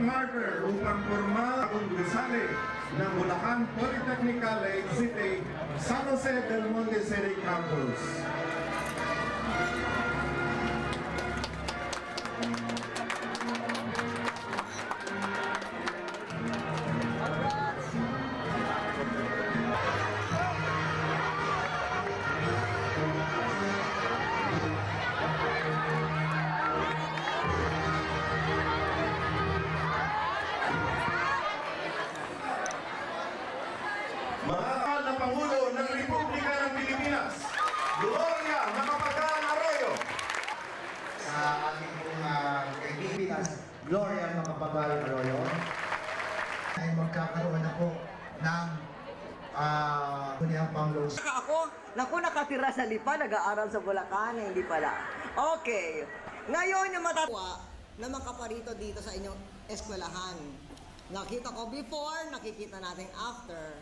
harder upang formal ang gusali ng Bulacan Polytechnical City, San Jose del Monte City Campus. Mahal na Pangulo ng Republika ng Pilipinas, Gloria Macapagal Arroyo. Sa ating pong kaibigan, Gloria Macapagal Arroyo, ay magkakaroon ako ng kunyang panglos. Naku, nakatira sa Lipa, nag-aaral sa Bulacan, hindi pala. Okay. Ngayon yung matatawa na makaparito dito sa inyong eskwelahan. Nakita ko before, nakikita natin after.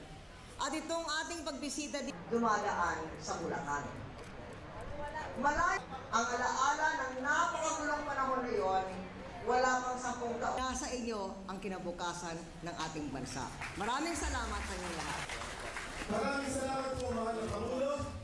At itong ating pagbisita dito, dumadaan sa Bulacan. Malay, ang alaala ng napakagulong panahon na yun, wala pang 10 taon. Nasa inyo ang kinabukasan ng ating bansa. Maraming salamat sa inyo lahat. Maraming salamat po, mahal na Pangulo.